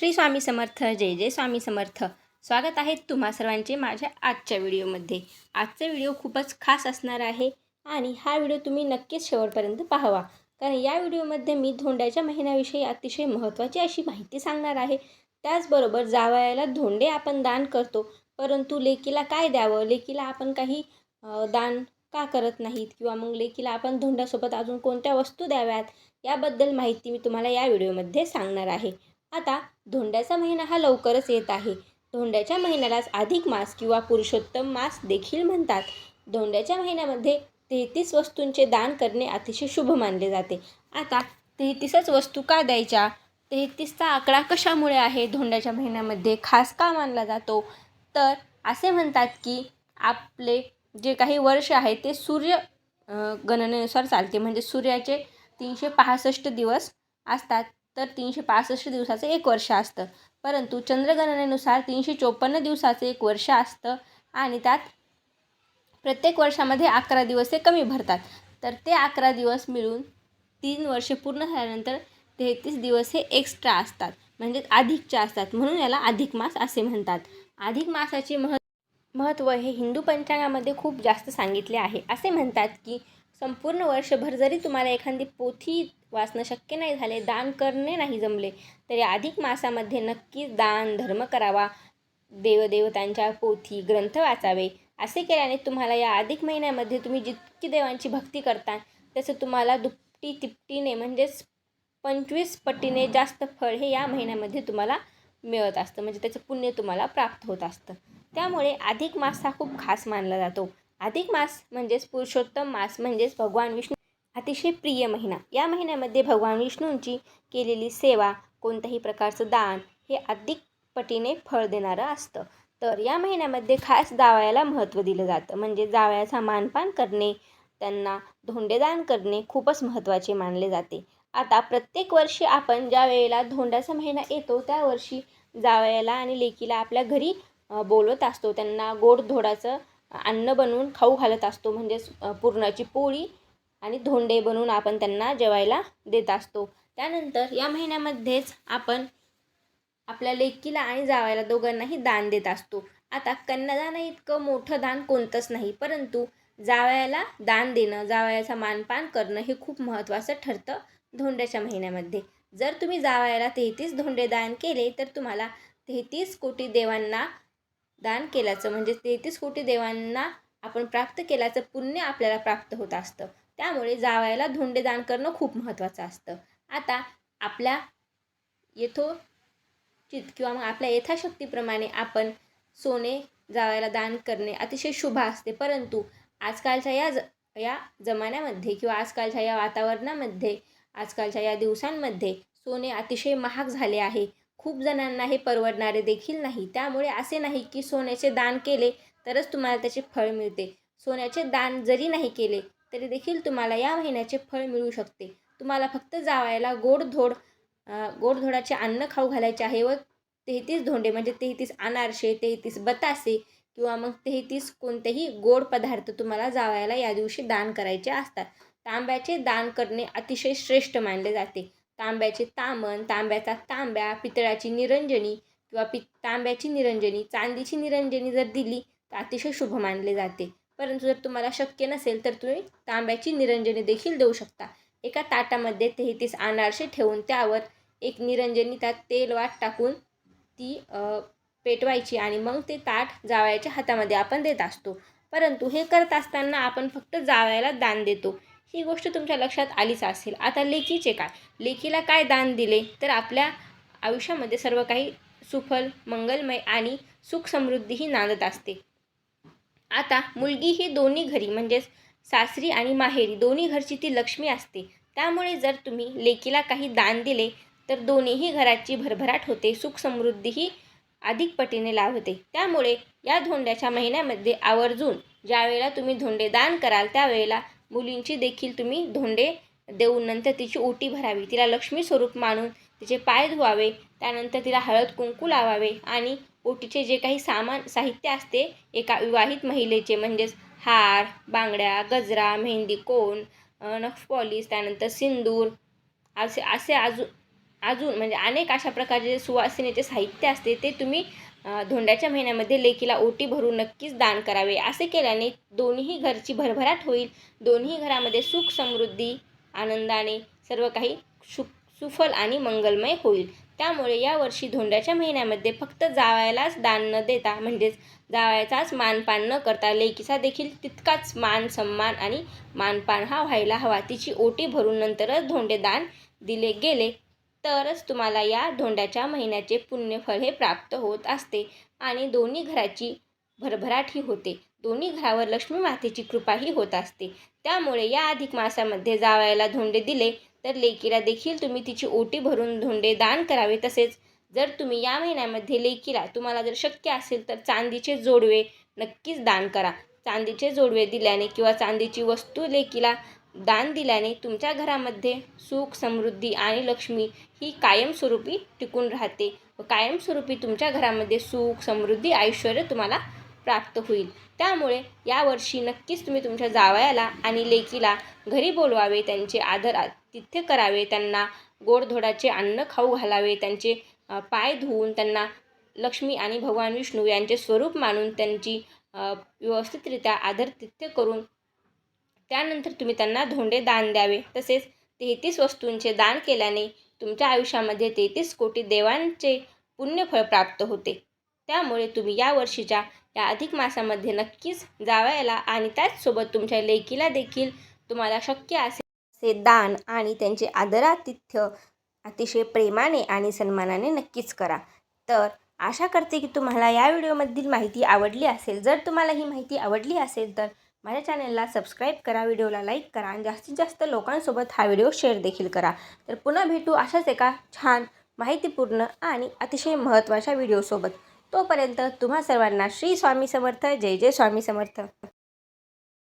श्री स्वामी समर्थ. जय जय स्वामी समर्थ. स्वागत आहे तुम्हा सर्वांचे माझ्या आजच्या व्हिडिओमध्ये. आजचा व्हिडिओ खूपच खास असणार आहे आणि हा व्हिडिओ तुम्ही नक्कीच शेवटपर्यंत पाहावा, कारण या व्हिडिओमध्ये मी धोंड्याच्या महिन्याविषयी अतिशय महत्त्वाची अशी माहिती सांगणार आहे. त्याचबरोबर जावयाला धोंडे आपण दान करतो, परंतु लेकीला काय द्यावं, लेकीला आपण काही दान का करत नाहीत, किंवा मग लेकीला आपण धोंड्यासोबत अजून कोणत्या वस्तू द्याव्यात, याबद्दल माहिती मी तुम्हाला या व्हिडिओमध्ये सांगणार आहे. आता धोंड्याचा महिना हा लवकरच येत आहे. धोंड्याच्या महिन्यालाच अधिक मास किंवा पुरुषोत्तम मास देखील म्हणतात. धोंड्याच्या महिन्यामध्ये 33 वस्तूंचे दान करणे अतिशय शुभ मानले जाते. आता 33च वस्तू का द्यायच्या, 33चा आकडा कशामुळे आहे, धोंड्याच्या महिन्यामध्ये खास का मानला जातो, तर असे म्हणतात की आपले जे काही वर्ष आहे ते सूर्य गणनेनुसार चालते. म्हणजे सूर्याचे 365 दिवस असतात, तर 365 दिवसाचं एक वर्ष असतं. परंतु चंद्रगणनेनुसार 354 दिवसाचं एक वर्ष असतं आणि त्यात प्रत्येक वर्षामध्ये 11 दिवस हे कमी भरतात. तर ते 11 दिवस मिळून 3 वर्षे पूर्ण झाल्यानंतर 33 दिवस हे एक्स्ट्रा असतात, म्हणजेच अधिकचे असतात. म्हणून याला अधिक मास असे म्हणतात. अधिक मासाचे महत्त्व हे हिंदू पंचांगामध्ये खूप जास्त सांगितले आहे. असे म्हणतात की संपूर्ण वर्षभर जरी तुम्हाला एखादी पोथी वाचणं शक्य नाही झाले, दान करणे नाही जमले, तरी अधिक मासामध्ये नक्कीच दान धर्म करावा, देवदेवतांच्या पोथी ग्रंथ वाचावे. असे केल्याने तुम्हाला या अधिक महिन्यामध्ये तुम्ही जितकी देवांची भक्ती करता त्याचं तुम्हाला दुपटी तिपटीने म्हणजेच 25 पटीने जास्त फळ हे या महिन्यामध्ये तुम्हाला मिळत असतं. म्हणजे त्याचं पुण्य तुम्हाला प्राप्त होत असतं. त्यामुळे अधिक मास हा खूप खास मानला जातो. अधिक मास म्हणजेच पुरुषोत्तम मास, म्हणजेच भगवान विष्णू अतिशय प्रिय महिना. या महिन्यामध्ये भगवान विष्णूंची केलेली सेवा, कोणत्याही प्रकारचं दान हे अधिक पटीने फळ देणारं असतं. तर या महिन्यामध्ये खास जावयाला महत्त्व दिलं जातं. म्हणजे जावयाचा मानपान करणे, त्यांना धोंडेदान करणे खूपच महत्त्वाचे मानले जाते. आता प्रत्येक वर्षी आपण ज्या वेळेला धोंड्याचा महिना येतो त्या वर्षी जावयाला आणि लेकीला आपल्या घरी बोलवत असतो. त्यांना गोडधोडाचं अन्न बनवून खाऊ घालत असतो. म्हणजेच पुरणाची पोळी आणि धोंडे बनवून आपण त्यांना जेवायला देत असतो. त्यानंतर या महिन्यामध्येच आपण आपल्या लेकीला आणि जावयाला दोघांनाही दान देत असतो. आता कन्यादान इतकं मोठं दान कोणतंच नाही, परंतु जावयाला दान देणं, जावयाचा मानपान करणं हे खूप महत्त्वाचं ठरतं धोंड्याच्या महिन्यामध्ये. जर तुम्ही जावयाला 33 धोंडे दान केले तर तुम्हाला 33 कोटी देवांना दान केल्याचं, म्हणजे 33 कोटी देवांना आपण प्राप्त केल्याचं पुण्य आपल्याला प्राप्त होत असतं. त्यामुळे जावयाला धोंडे दान करणं खूप महत्त्वाचं असतं. आता आपल्या यथोचित किंवा मग आपल्या यथाशक्तीप्रमाणे आपण सोने जावयाला दान करणे अतिशय शुभ असते. परंतु आजकालच्या या जमान्यामध्ये किंवा आजकालच्या या वातावरणामध्ये, आजकालच्या या दिवसांमध्ये सोने अतिशय महाग झाले आहे. खूप जणांना हे परवडणारे देखील नाही. त्यामुळे असे नाही की सोन्याचे दान केले तरच तुम्हाला त्याचे फळ मिळते. सोन्याचे दान जरी नाही केले तरी देखील तुम्हाला या महिन्याचे फळ मिळू शकते. तुम्हाला फक्त जावयाला गोडधोडाचे अन्न खाऊ घालायचे आहे व 33 धोंडे म्हणजे 33 अनारसे, 33 बतासे किंवा मग 33 कोणतेही गोड पदार्थ तुम्हाला जावयाला या दिवशी दान करायचे असतात. तांब्याचे दान करणे अतिशय श्रेष्ठ मानले जाते. तांब्याचे तामण, तांब्याचा तांब्या, पितळाची निरंजनी किंवा तांब्याची निरंजनी, चांदीची निरंजनी जर दिली तर अतिशय शुभ मानले जाते. परंतु जर तुम्हाला शक्य नसेल तर तुम्ही तांब्याची निरंजनी देखील देऊ शकता. एका ताटामध्ये 33 अनारसे ठेवून त्यावर एक निरंजनी त्यात तेल वाट टाकून ती पेटवायची आणि मग ते ताट जावयाच्या हातामध्ये आपण देत असतो. परंतु हे करत असताना आपण फक्त जावयाला दान देतो, ही गोष्ट तुमच्या लक्षात आलीच असेल. आता लेकीचे काय, लेकीला काय दान दिले तर आपल्या आयुष्यामध्ये सर्व काही सुफल मंगलमय आणि सुख समृद्धीही नांदत असते. आता मुलगी ही दोन्ही घरी म्हणजेच सासरी आणि माहेरी दोन्ही घरची ती लक्ष्मी असते. त्यामुळे जर तुम्ही लेकीला काही दान दिले तर दोन्हीही घराची भरभराट होते, सुख समृद्धीही अधिक पटीने लाभते. त्यामुळे या धोंड्याच्या महिन्यामध्ये आवर्जून ज्यावेळेला तुम्ही धोंडे दान कराल त्यावेळेला मुलींची देखील तुम्ही धोंडे देऊन नंतर तिची ओटी भरावी, तिला लक्ष्मी स्वरूप मानून तिचे पाय धुवावे, त्यानंतर तिला हळद कुंकू लावावे आणि ओटीचे जे काही साहित्य असते एका विवाहित महिलेचे, म्हणजेच हार, बांगड्या, गजरा, मेहंदी कोन, नख पॉलिश, त्यानंतर सिंदूर असे अजून म्हणजे अनेक अशा प्रकारचे सुवासिनीचे साहित्य असते ते तुम्ही धोंड्याच्या महिन्यामध्ये लेकीला ओटी भरून नक्कीच दान करावे. असे केल्याने दोन्ही घरची भरभराट होईल. दोन्ही घरामध्ये सुख समृद्धी आनंदाने सर्व काही सुफल आणि मंगलमय होईल. त्यामुळे यावर्षी धोंड्याच्या महिन्यामध्ये फक्त जावयालाच दान न देता म्हणजेच जावयाचाच मानपान न करता लेकीचा देखील तितकाच मान सन्मान आणि मानपान हा व्हायला हवा. तिची ओटी भरून नंतरच धोंडे दान दिले गेले तरच तुम्हाला या धोंड्याच्या महिन्याचे पुण्यफळ हे प्राप्त होत असते आणि दोन्ही घराची भरभराटही होते. दोन्ही घरावर लक्ष्मी मातेची कृपाही होत असते. त्यामुळे या अधिक मासामध्ये जावयाला धोंडे दिले तर लेकीला देखील तुम्ही तिची ओटी भरून धोंडे दान करावे. तसेच जर तुम्ही या महिन्यामध्ये लेकीला तुम्हाला जर शक्य असेल तर चांदीचे जोडवे नक्कीच दान करा. चांदीचे जोडवे दिल्याने किंवा चांदीची वस्तू लेकीला दान दिल्याने तुमच्या घरामध्ये सुख समृद्धी आणि लक्ष्मी ही कायमस्वरूपी टिकून राहते व कायमस्वरूपी तुमच्या घरामध्ये सुख समृद्धी ऐश्वर्य तुम्हाला प्राप्त होईल. त्यामुळे यावर्षी नक्कीच तुम्ही तुमच्या जावयाला आणि लेकीला घरी बोलवावे, त्यांचे आदर आतिथ्य करावे, त्यांना गोडधोडाचे अन्न खाऊ घालावे, त्यांचे पाय धुवून त्यांना लक्ष्मी आणि भगवान विष्णू यांचे स्वरूप मानून त्यांची व्यवस्थितरित्या आदरातिथ्य करून त्यानंतर तुम्ही त्यांना धोंडे दान द्यावे. तसेच 33 वस्तूंचे दान केल्याने तुमच्या आयुष्यामध्ये 33 कोटी देवांचे पुण्यफळ प्राप्त होते. त्यामुळे तुम्ही या वर्षीच्या या अधिक मासामध्ये नक्कीच जावयाला आणि त्याचसोबत तुमच्या लेकीला देखील तुम्हाला शक्य असे दान आणि त्यांचे आदरातिथ्य अतिशय प्रेमाने आणि सन्मानाने नक्कीच करा. तर आशा करते की तुम्हाला या व्हिडिओमधील माहिती आवडली असेल. जर तुम्हाला ही माहिती आवडली असेल तर माझ्या चॅनलला सबस्क्राईब करा, व्हिडिओला लाईक करा आणि जास्तीत जास्त लोकांसोबत हा व्हिडिओ शेअर देखील करा. तर पुन्हा भेटू अशाच एका छान माहितीपूर्ण आणि अतिशय महत्त्वाच्या व्हिडिओसोबत. तोपर्यंत तुम्हा सर्वांना श्री स्वामी समर्थ. जय जय स्वामी समर्थ.